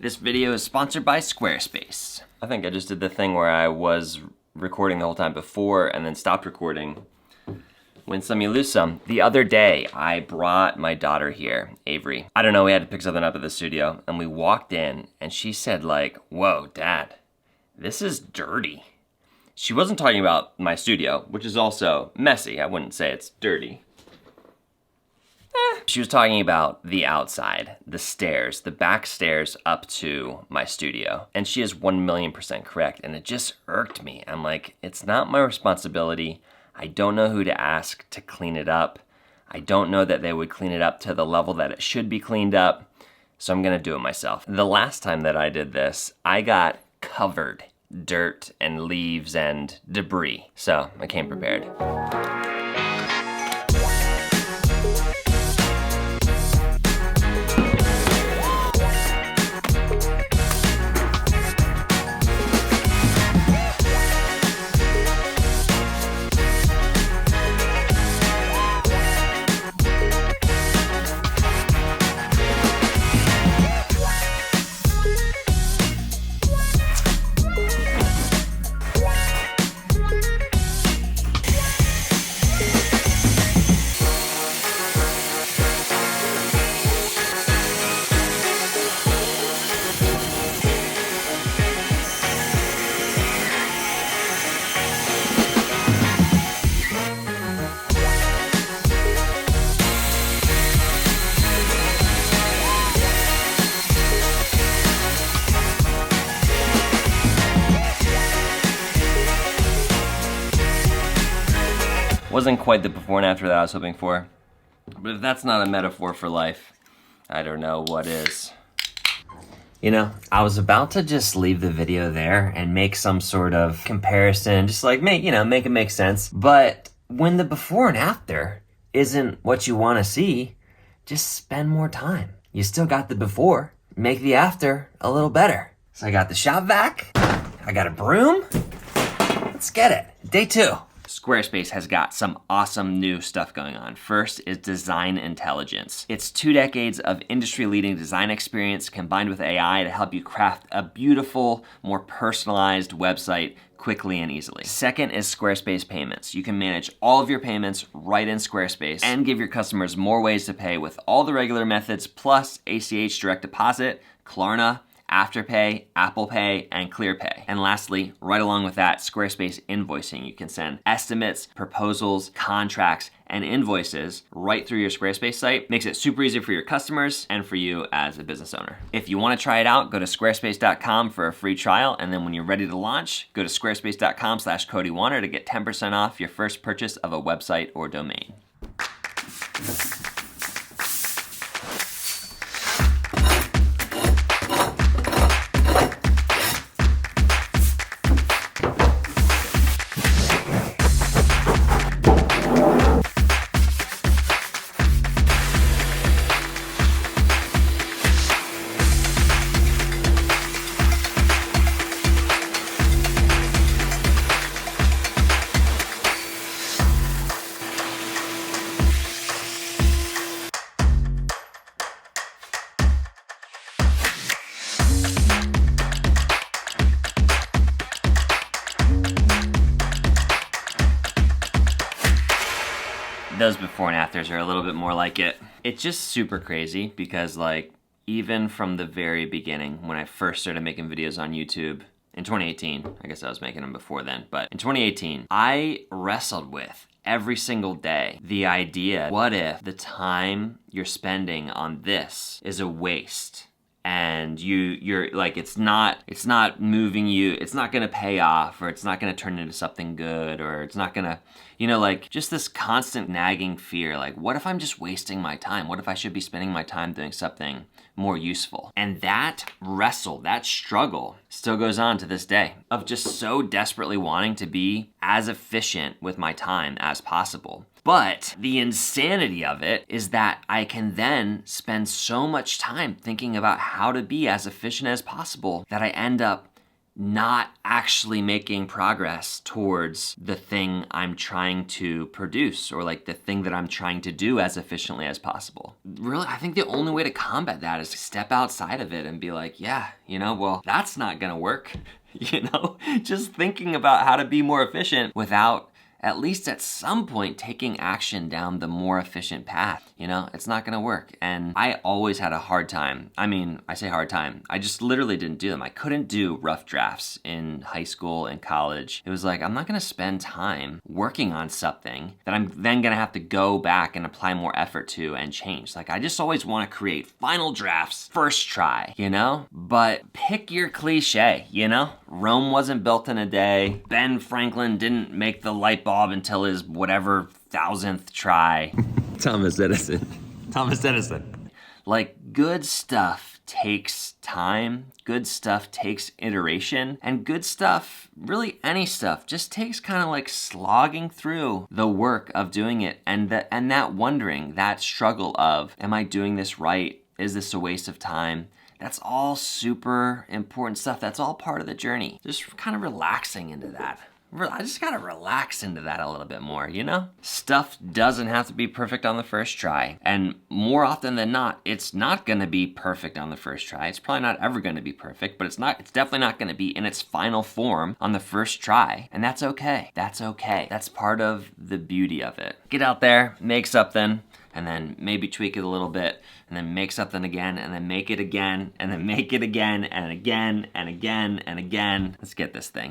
This video is sponsored by Squarespace. I think I just did the thing where I was recording the whole time before and then stopped recording. Win some, you lose some. The other day, I brought my daughter here, Avery. I don't know, we had to pick something up at the studio, and we walked in, and she said like, "Whoa, Dad, this is dirty." She wasn't talking about my studio, which is also messy. I wouldn't say it's dirty. She was talking about the outside, the stairs, the back stairs up to my studio. And she is 1,000,000% correct, and it just irked me. I'm like, it's not my responsibility. I don't know who to ask to clean it up. I don't know that they would clean it up to the level that it should be cleaned up, so I'm gonna do it myself. The last time that I did this, I got covered dirt and leaves and debris, so I came prepared. Wasn't quite the before and after that I was hoping for, but if that's not a metaphor for life, I don't know what is. You know, I was about to just leave the video there and make some sort of comparison, just like make it make sense. But when the before and after isn't what you want to see, just spend more time. You still got the before, make the after a little better. So I got the shop vac, I got a broom. Let's get it. Day 2. Squarespace has got some awesome new stuff going on. First is design intelligence. It's 2 decades of industry-leading design experience combined with AI to help you craft a beautiful, more personalized website quickly and easily. Second is Squarespace Payments. You can manage all of your payments right in Squarespace and give your customers more ways to pay with all the regular methods plus ACH direct deposit, Klarna, Afterpay, Apple Pay, and ClearPay. And lastly, right along with that, Squarespace invoicing. You can send estimates, proposals, contracts, and invoices right through your Squarespace site. Makes it super easy for your customers and for you as a business owner. If you want to try it out, go to squarespace.com for a free trial, and then when you're ready to launch, go to squarespace.com/CodyWarner to get 10% off your first purchase of a website or domain. Those before and afters are a little bit more like it. It's just super crazy because like even from the very beginning when I first started making videos on YouTube in 2018, I guess I was making them before then, but in 2018, I wrestled with every single day the idea, what if the time you're spending on this is a waste? And you're like, it's not moving you, it's not gonna pay off, or it's not gonna turn into something good, or it's not gonna, like just this constant nagging fear, like what if I'm just wasting my time? What if I should be spending my time doing something more useful? And that wrestle, that struggle still goes on to this day of just so desperately wanting to be as efficient with my time as possible. But the insanity of it is that I can then spend so much time thinking about how to be as efficient as possible that I end up not actually making progress towards the thing I'm trying to produce, or like the thing that I'm trying to do as efficiently as possible. Really, I think the only way to combat that is to step outside of it and be like, yeah, well, that's not gonna work. Just thinking about how to be more efficient without at least at some point taking action down the more efficient path. It's not gonna work. And I always had a hard time. I say hard time. I just literally didn't do them. I couldn't do rough drafts in high school and college. It was like, I'm not gonna spend time working on something that I'm then gonna have to go back and apply more effort to and change. Like, I just always wanna create final drafts first try, But pick your cliche, Rome wasn't built in a day. Ben Franklin didn't make the light bulb until his whatever 1000th try. Thomas Edison. Like, good stuff takes time, good stuff takes iteration, and good stuff, really any stuff, just takes kind of like slogging through the work of doing it, and that wondering, that struggle of, am I doing this right? Is this a waste of time? That's all super important stuff. That's all part of the journey. Just kind of relaxing into that. I just gotta relax into that a little bit more, Stuff doesn't have to be perfect on the first try. And more often than not, it's not gonna be perfect on the first try. It's probably not ever gonna be perfect, but it's definitely not gonna be in its final form on the first try. And that's okay. That's okay. That's part of the beauty of it. Get out there, make something, and then maybe tweak it a little bit, and then make something again, and then make it again, and then make it again, and again, and again, and again. Let's get this thing.